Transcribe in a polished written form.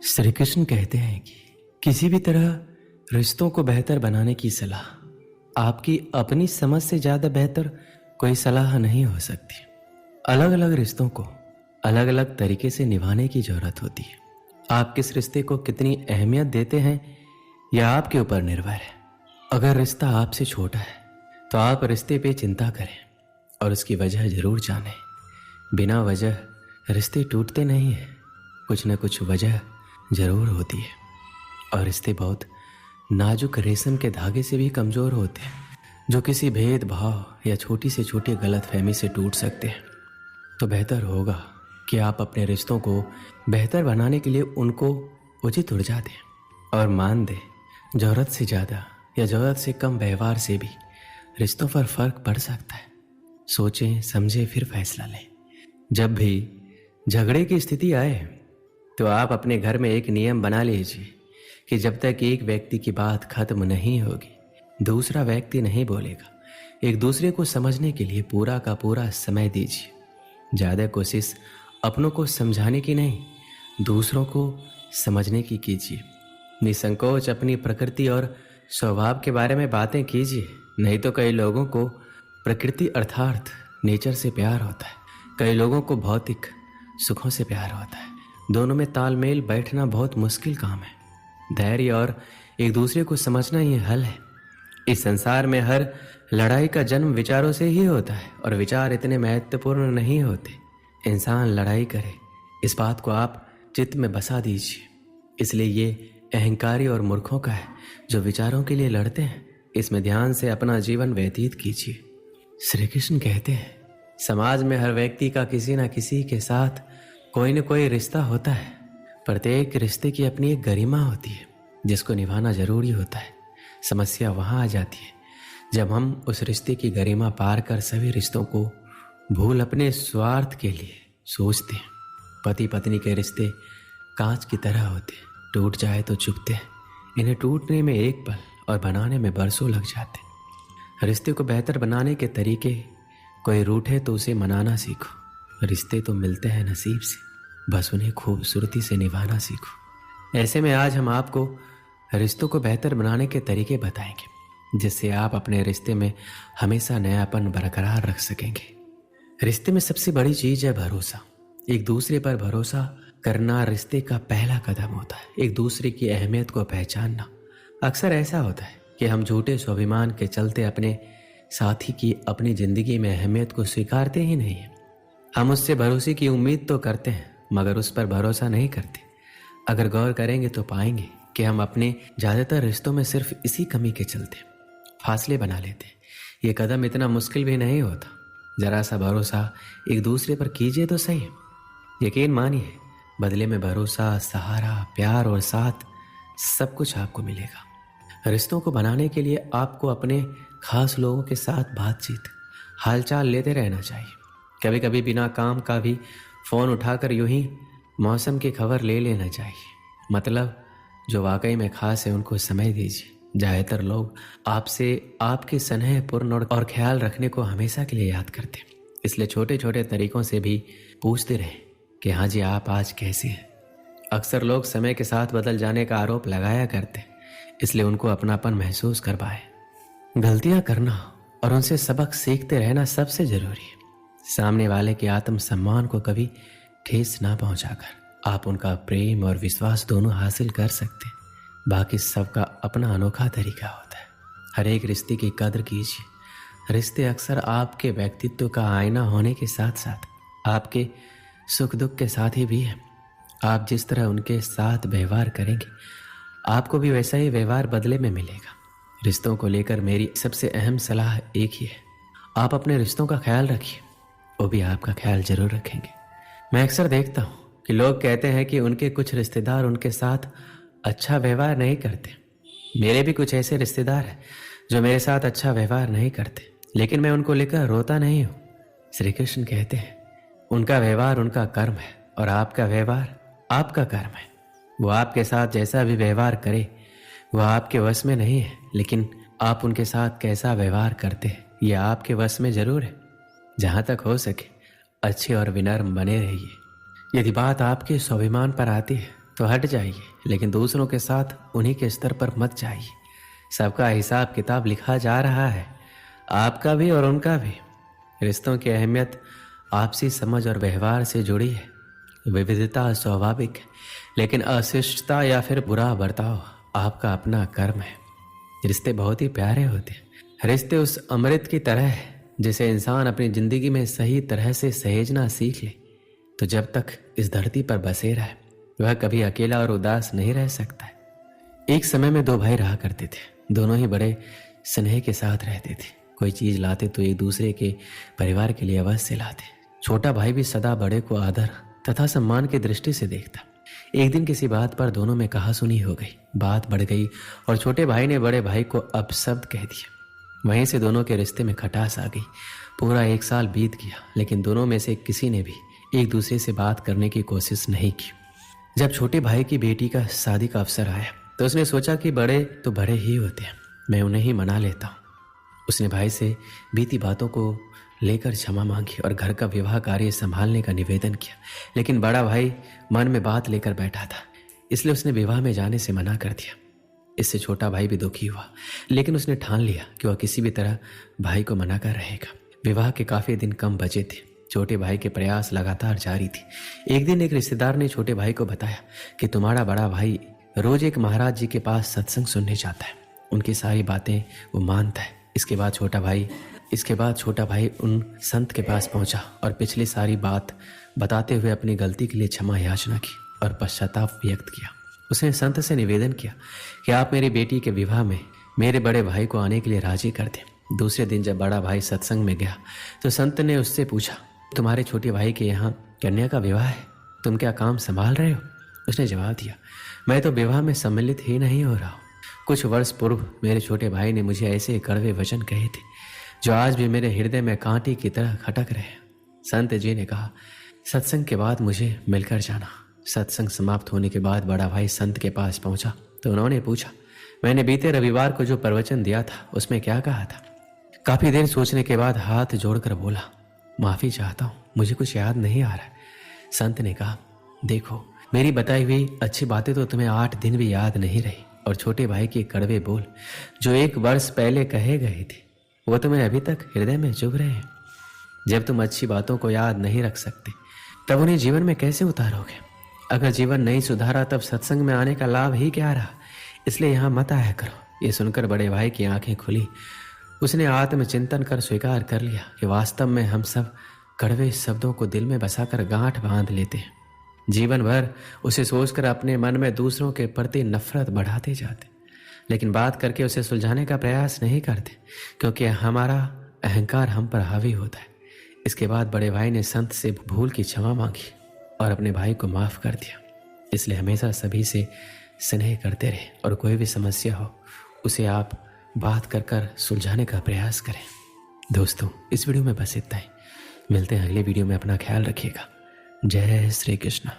श्री कृष्ण कहते हैं कि किसी भी तरह रिश्तों को बेहतर बनाने की सलाह आपकी अपनी समझ से ज़्यादा बेहतर कोई सलाह नहीं हो सकती। अलग अलग रिश्तों को अलग अलग तरीके से निभाने की ज़रूरत होती है। आप किस रिश्ते को कितनी अहमियत देते हैं यह आपके ऊपर निर्भर है। अगर रिश्ता आपसे छोटा है तो आप रिश्ते पे चिंता करें और उसकी वजह ज़रूर जानें। बिना वजह रिश्ते टूटते नहीं हैं, कुछ न कुछ वजह ज़रूर होती है और रिश्ते बहुत नाजुक रेशम के धागे से भी कमज़ोर होते हैं जो किसी भेदभाव या छोटी से छोटी गलतफहमी से टूट सकते हैं। तो बेहतर होगा कि आप अपने रिश्तों को बेहतर बनाने के लिए उनको उचित ऊर्जा दें और मान दें ज़रूरत से ज़्यादा या ज़रूरत से कम व्यवहार से भी रिश्तों पर फर्क पड़ सकता है। सोचें समझें फिर फैसला लें। जब भी झगड़े की स्थिति आए तो आप अपने घर में एक नियम बना लीजिए कि जब तक एक व्यक्ति की बात खत्म नहीं होगी दूसरा व्यक्ति नहीं बोलेगा। एक दूसरे को समझने के लिए पूरा का पूरा समय दीजिए। ज़्यादा कोशिश अपनों को समझाने की नहीं, दूसरों को समझने की कीजिए। निसंकोच अपनी प्रकृति और स्वभाव के बारे में बातें कीजिए। नहीं तो कई लोगों को प्रकृति अर्थात नेचर से प्यार होता है, कई लोगों को भौतिक सुखों से प्यार होता है। दोनों में तालमेल बैठना बहुत मुश्किल काम है। धैर्य और एक दूसरे को समझना ही हल है। इस संसार में हर लड़ाई का जन्म विचारों से ही होता है और विचार इतने महत्वपूर्ण नहीं होते। इंसान लड़ाई करे इस बात को आप चित्त में बसा दीजिए। इसलिए ये अहंकारी और मूर्खों का है जो विचारों के लिए लड़ते हैं। इसमें ध्यान से अपना जीवन व्यतीत कीजिए। श्री कृष्ण कहते हैं समाज में हर व्यक्ति का किसी न किसी के साथ कोई न कोई रिश्ता होता है। प्रत्येक रिश्ते की अपनी एक गरिमा होती है जिसको निभाना जरूरी होता है। समस्या वहाँ आ जाती है जब हम उस रिश्ते की गरिमा पार कर सभी रिश्तों को भूल अपने स्वार्थ के लिए सोचते हैं। पति पत्नी के रिश्ते कांच की तरह होते हैं, टूट जाए तो चुभते हैं। इन्हें टूटने में एक पल और बनाने में बरसों लग जाते हैं। रिश्ते को बेहतर बनाने के तरीके, कोई रूठे तो उसे मनाना सीखो। रिश्ते तो मिलते हैं नसीब से, बस उन्हें खूबसूरती से निभाना सीखो। ऐसे में आज हम आपको रिश्तों को बेहतर बनाने के तरीके बताएंगे जिससे आप अपने रिश्ते में हमेशा नयापन बरकरार रख सकेंगे। रिश्ते में सबसे बड़ी चीज है भरोसा। एक दूसरे पर भरोसा करना रिश्ते का पहला कदम होता है। एक दूसरे की अहमियत को पहचानना। अक्सर ऐसा होता है कि हम झूठे स्वाभिमान के चलते अपने साथी की अपनी जिंदगी में अहमियत को स्वीकारते ही नहीं हैं। हम उससे भरोसे की उम्मीद तो करते हैं मगर उस पर भरोसा नहीं करते। अगर गौर करेंगे तो पाएंगे कि हम अपने ज़्यादातर रिश्तों में सिर्फ इसी कमी के चलते फासले बना लेते हैं। ये कदम इतना मुश्किल भी नहीं होता। जरा सा भरोसा एक दूसरे पर कीजिए तो सही। यकीन मानिए बदले में भरोसा, सहारा, प्यार और साथ सब कुछ आपको मिलेगा। रिश्तों को बनाने के लिए आपको अपने खास लोगों के साथ बातचीत, हालचाल लेते रहना चाहिए। कभी कभी बिना काम का भी फ़ोन उठाकर यूं ही मौसम की खबर ले लेना चाहिए। मतलब जो वाकई में खास है उनको समय दीजिए। ज़्यादातर लोग आपसे आपके स्नेहपूर्ण और ख्याल रखने को हमेशा के लिए याद करते हैं। इसलिए छोटे छोटे तरीकों से भी पूछते रहें कि हाँ जी आप आज कैसे हैं। अक्सर लोग समय के साथ बदल जाने का आरोप लगाया करते हैं, इसलिए उनको अपनापन महसूस करवाएं। गलतियां करना और उनसे सबक सीखते रहना सबसे जरूरी है। सामने वाले के आत्मसम्मान को कभी ठेस ना पहुंचाकर आप उनका प्रेम और विश्वास दोनों हासिल कर सकते हैं। बाकी सबका अपना अनोखा तरीका होता है। हर एक रिश्ते की कदर कीजिए। रिश्ते अक्सर आपके व्यक्तित्व का आईना होने के साथ साथ आपके सुख दुख के साथी भी हैं। आप जिस तरह उनके साथ व्यवहार करेंगे आपको भी वैसा ही व्यवहार बदले में मिलेगा। रिश्तों को लेकर मेरी सबसे अहम सलाह एक ही है, आप अपने रिश्तों का ख्याल रखिए, वो भी आपका ख्याल जरूर रखेंगे। मैं अक्सर देखता हूँ कि लोग कहते हैं कि उनके कुछ रिश्तेदार उनके साथ अच्छा व्यवहार नहीं करते। मेरे भी कुछ ऐसे रिश्तेदार हैं जो मेरे साथ अच्छा व्यवहार नहीं करते, लेकिन मैं उनको लेकर रोता नहीं हूँ। श्री कृष्ण कहते हैं उनका व्यवहार उनका कर्म है और आपका व्यवहार आपका कर्म है। वो आपके साथ जैसा भी व्यवहार करे वह आपके वश में नहीं है, लेकिन आप उनके साथ कैसा व्यवहार करते हैं यह आपके वश में जरूर है। जहाँ तक हो सके अच्छे और विनम्र बने रहिए। यदि बात आपके स्वाभिमान पर आती है तो हट जाइए, लेकिन दूसरों के साथ उन्हीं के स्तर पर मत जाइए। सबका हिसाब किताब लिखा जा रहा है, आपका भी और उनका भी। रिश्तों की अहमियत आपसी समझ और व्यवहार से जुड़ी है। विविधता स्वाभाविक है, लेकिन अशिष्टता या फिर बुरा बर्ताव आपका अपना कर्म है। रिश्ते बहुत ही प्यारे होते हैं। रिश्ते उस अमृत की तरह है जिसे इंसान अपनी जिंदगी में सही तरह से सहेजना सीख ले, तो जब तक इस धरती पर बसेरा है वह कभी अकेला और उदास नहीं रह सकता है। एक समय में दो भाई रहा करते थे। दोनों ही बड़े स्नेह के साथ रहते थे। कोई चीज लाते तो एक दूसरे के परिवार के लिए अवश्य लाते। छोटा भाई भी सदा बड़े को आदर तथा सम्मान की दृष्टि से देखता। एक दिन किसी बात पर दोनों में कहासुनी हो गई। बात बढ़ गई और छोटे भाई ने बड़े भाई को अपशब्द कह दिया। वहीं से दोनों के रिश्ते में खटास आ गई। पूरा 1 साल बीत गया, लेकिन दोनों में से किसी ने भी एक दूसरे से बात करने की कोशिश नहीं की। जब छोटे भाई की बेटी का शादी का अवसर आया तो उसने सोचा कि बड़े तो बड़े ही होते हैं, मैं उन्हें ही मना लेता हूँ। उसने भाई से बीती बातों को लेकर क्षमा मांगी और घर का विवाह कार्य संभालने का निवेदन किया। लेकिन बड़ा भाई मन में बात लेकर बैठा था, इसलिए उसने विवाह में जाने से मना कर दिया। इससे छोटा भाई भी दुखी हुआ, लेकिन उसने ठान लिया कि वह किसी भी तरह भाई को मना कर रहेगा। विवाह के काफी दिन कम बचे थे। छोटे भाई के प्रयास लगातार जारी थे। एक दिन एक रिश्तेदार ने छोटे भाई को बताया कि तुम्हारा बड़ा भाई रोज एक महाराज जी के पास सत्संग सुनने जाता है, उनकी सारी बातें वो मानता है। इसके बाद छोटा भाई उन संत के पास पहुंचा और पिछली सारी बात बताते हुए अपनी गलती के लिए क्षमा याचना की और पश्चाताप व्यक्त किया। उसने संत से निवेदन किया कि आप मेरी बेटी के विवाह में मेरे बड़े भाई को आने के लिए राजी कर दें। दूसरे दिन जब बड़ा भाई सत्संग में गया तो संत ने उससे पूछा, तुम्हारे छोटे भाई के यहाँ कन्या का विवाह है, तुम क्या काम संभाल रहे हो? उसने जवाब दिया, मैं तो विवाह में सम्मिलित ही नहीं हो रहा हूँ। कुछ वर्ष पूर्व मेरे छोटे भाई ने मुझे ऐसे कड़वे वचन कहे थे जो आज भी मेरे हृदय में कांटे की तरह खटक रहे हैं। संत जी ने कहा, सत्संग के बाद मुझे मिलकर जाना। सत्संग समाप्त होने के बाद बड़ा भाई संत के पास पहुंचा तो उन्होंने पूछा, मैंने बीते रविवार को जो प्रवचन दिया था उसमें क्या कहा था? काफी देर सोचने के बाद हाथ जोड़कर बोला, माफी चाहता हूं, मुझे कुछ याद नहीं आ रहा। संत ने कहा, देखो मेरी बताई हुई अच्छी बातें तो तुम्हें 8 दिन भी याद नहीं रही, और छोटे भाई के कड़वे बोल जो 1 वर्ष पहले कहे गए थे वो तुम्हें अभी तक हृदय में चुभ रहे हैं। जब तुम अच्छी बातों को याद नहीं रख सकते तब उन्हें जीवन में कैसे उतारोगे? अगर जीवन नहीं सुधारा तब सत्संग में आने का लाभ ही क्या रहा? इसलिए यहाँ मत आया करो। ये सुनकर बड़े भाई की आंखें खुली। उसने आत्मचिंतन कर स्वीकार कर लिया कि वास्तव में हम सब कड़वे शब्दों को दिल में बसाकर गांठ बांध लेते हैं। जीवन भर उसे सोचकर अपने मन में दूसरों के प्रति नफरत बढ़ाते जाते, लेकिन बात करके उसे सुलझाने का प्रयास नहीं करते, क्योंकि हमारा अहंकार हम पर हावी होता है। इसके बाद बड़े भाई ने संत से भूल की क्षमा मांगी और अपने भाई को माफ कर दिया। इसलिए हमेशा सभी से स्नेह करते रहे और कोई भी समस्या हो उसे आप बात कर सुलझाने का प्रयास करें। दोस्तों, इस वीडियो में बस इतना ही। मिलते हैं अगले वीडियो में। अपना ख्याल रखिएगा। जय श्री कृष्ण।